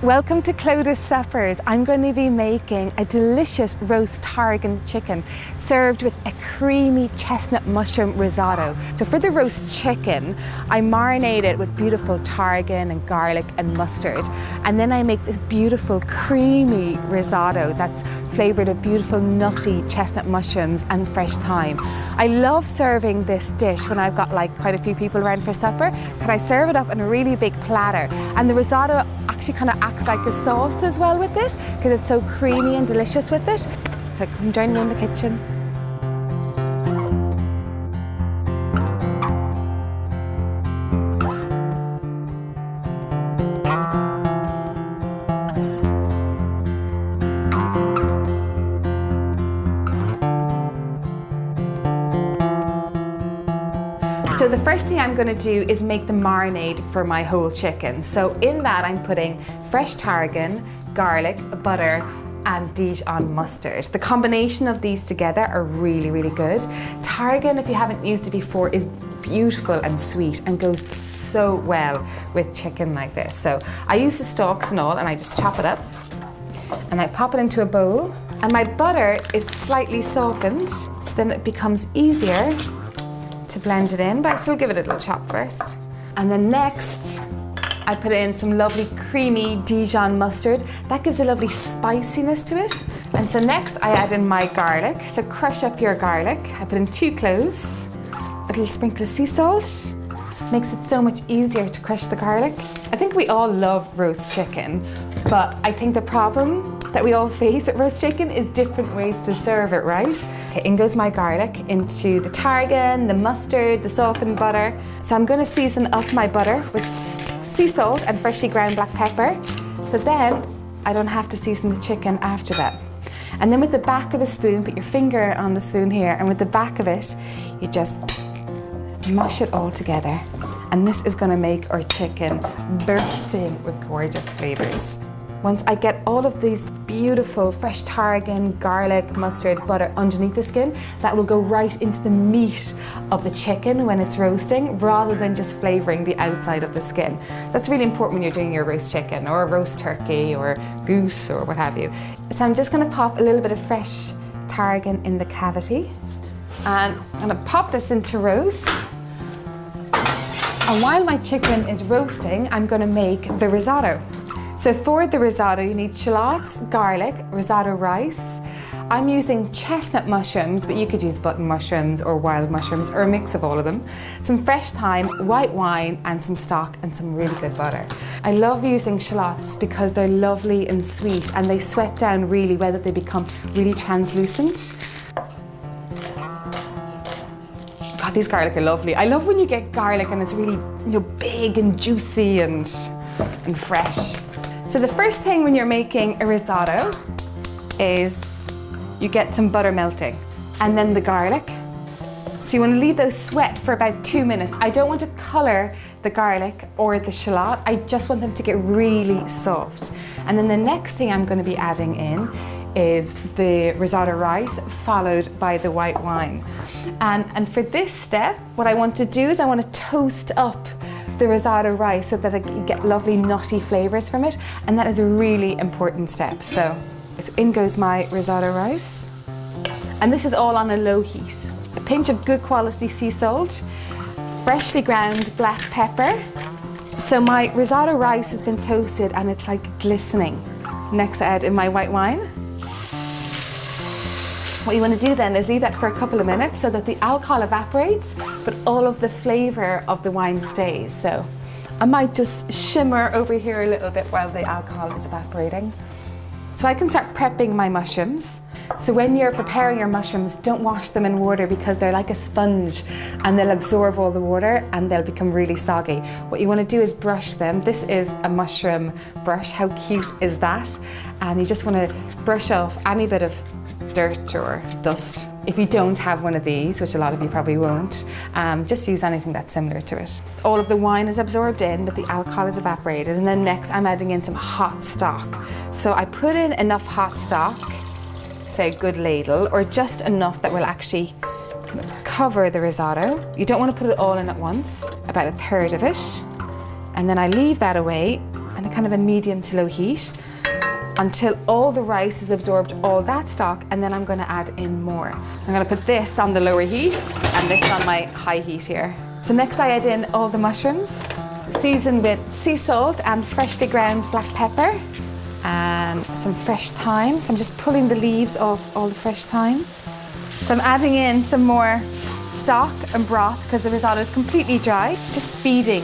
Welcome to Clodagh's Suppers. I'm going to be making a delicious roast tarragon chicken served with a creamy chestnut mushroom risotto. So for the roast chicken, I marinate it with beautiful tarragon and garlic and mustard. And then I make this beautiful creamy risotto that's flavored with beautiful nutty chestnut mushrooms and fresh thyme. I love serving this dish when I've got like quite a few people around for supper. Can I serve it up in a really big platter? And the risotto actually kind of acts like a sauce as well with it because it's so creamy and delicious with it. So come join me in the kitchen. So the first thing I'm going to do is make the marinade for my whole chicken. So in that I'm putting fresh tarragon, garlic, butter and Dijon mustard. The combination of these together are really, really good. Tarragon, if you haven't used it before, is beautiful and sweet and goes so well with chicken like this. So I use the stalks and all and I just chop it up and I pop it into a bowl. And my butter is slightly softened, so then it becomes easier to blend it in, but I still give it a little chop first. And then next, I put in some lovely creamy Dijon mustard. That gives a lovely spiciness to it. And so next I add in my garlic. So crush up your garlic. I put in 2 cloves, a little sprinkle of sea salt. Makes it so much easier to crush the garlic. I think we all love roast chicken, but I think the problem that we all face at roast chicken is different ways to serve it, right? Okay, in goes my garlic into the tarragon, the mustard, the softened butter. So I'm gonna season up my butter with sea salt and freshly ground black pepper. So then I don't have to season the chicken after that. And then with the back of a spoon, put your finger on the spoon here, and with the back of it, you just mush it all together. And this is gonna make our chicken bursting with gorgeous flavors. Once I get all of these beautiful fresh tarragon, garlic, mustard, butter underneath the skin, that will go right into the meat of the chicken when it's roasting, rather than just flavoring the outside of the skin. That's really important when you're doing your roast chicken or a roast turkey or goose or what have you. So I'm just gonna pop a little bit of fresh tarragon in the cavity. And I'm gonna pop this into roast. And while my chicken is roasting, I'm gonna make the risotto. So for the risotto, you need shallots, garlic, risotto rice. I'm using chestnut mushrooms, but you could use button mushrooms or wild mushrooms or a mix of all of them. Some fresh thyme, white wine, and some stock and some really good butter. I love using shallots because they're lovely and sweet and they sweat down really well, that they become really translucent. God, these garlic are lovely. I love when you get garlic and it's really, big and juicy and fresh. So the first thing when you're making a risotto is you get some butter melting and then the garlic. So you want to leave those sweat for about 2 minutes. I don't want to color the garlic or the shallot. I just want them to get really soft. And then the next thing I'm going to be adding in is the risotto rice, followed by the white wine. And for this step, what I want to do is I want to toast up the risotto rice so that you get lovely nutty flavors from it, and that is a really important step. So in goes my risotto rice, and this is all on a low heat. A pinch of good quality sea salt, freshly ground black pepper. So my risotto rice has been toasted and it's like glistening. Next I add in my white wine. What you want to do then is leave that for a couple of minutes so that the alcohol evaporates, but all of the flavour of the wine stays. So I might just shimmer over here a little bit while the alcohol is evaporating. So I can start prepping my mushrooms. So when you're preparing your mushrooms, don't wash them in water because they're like a sponge and they'll absorb all the water and they'll become really soggy. What you want to do is brush them. This is a mushroom brush. How cute is that? And you just want to brush off any bit of dirt or dust. If you don't have one of these, which a lot of you probably won't, just use anything that's similar to it. All of the wine is absorbed in, but the alcohol is evaporated. And then next I'm adding in some hot stock. So I put in enough hot stock, say a good ladle, or just enough that will actually kind of cover the risotto. You don't want to put it all in at once, about 1/3 of it. And then I leave that away, and kind of a medium to low heat until all the rice has absorbed all that stock, and then I'm going to add in more. I'm going to put this on the lower heat and this on my high heat here. So next I add in all the mushrooms, seasoned with sea salt and freshly ground black pepper and some fresh thyme. So I'm just pulling the leaves off all the fresh thyme. So I'm adding in some more stock and broth because the risotto is completely dry. Just feeding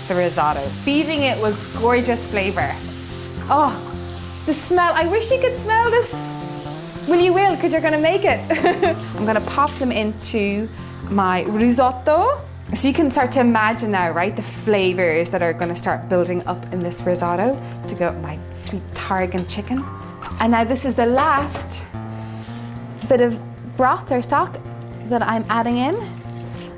the risotto, feeding it with gorgeous flavour. Oh, the smell, I wish you could smell this. Well, you will, because you're going to make it. I'm going to pop them into my risotto. So you can start to imagine now, right, the flavours that are going to start building up in this risotto to go with my sweet tarragon chicken. And now this is the last bit of broth or stock that I'm adding in.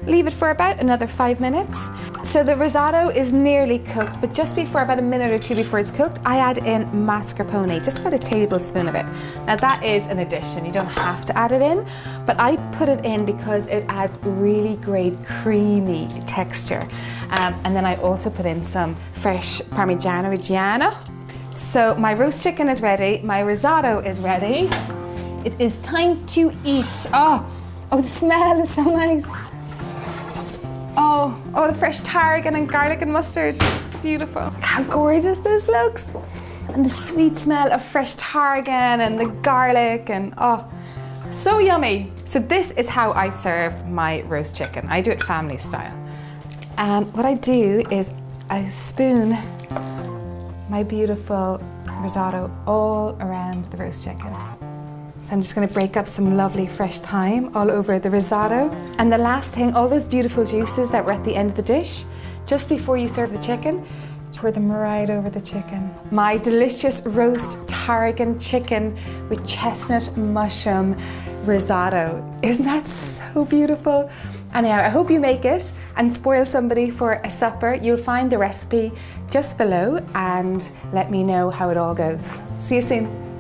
Leave it for about another 5 minutes. So the risotto is nearly cooked, but just before, about a minute or two before it's cooked, I add in mascarpone, just about a tablespoon of it. Now that is an addition, you don't have to add it in, but I put it in because it adds really great creamy texture. And then I also put in some fresh parmigiano Reggiano. So my roast chicken is ready, my risotto is ready. It is time to eat. Oh, the smell is so nice. Oh, the fresh tarragon and garlic and mustard. It's beautiful. Look how gorgeous this looks. And the sweet smell of fresh tarragan and the garlic and so yummy. So this is how I serve my roast chicken. I do it family style. And what I do is I spoon my beautiful risotto all around the roast chicken. So I'm just going to break up some lovely fresh thyme all over the risotto. And the last thing, all those beautiful juices that were at the end of the dish, just before you serve the chicken, pour them right over the chicken. My delicious roast tarragon chicken with chestnut mushroom risotto. Isn't that so beautiful? Anyhow, I hope you make it and spoil somebody for a supper. You'll find the recipe just below and let me know how it all goes. See you soon.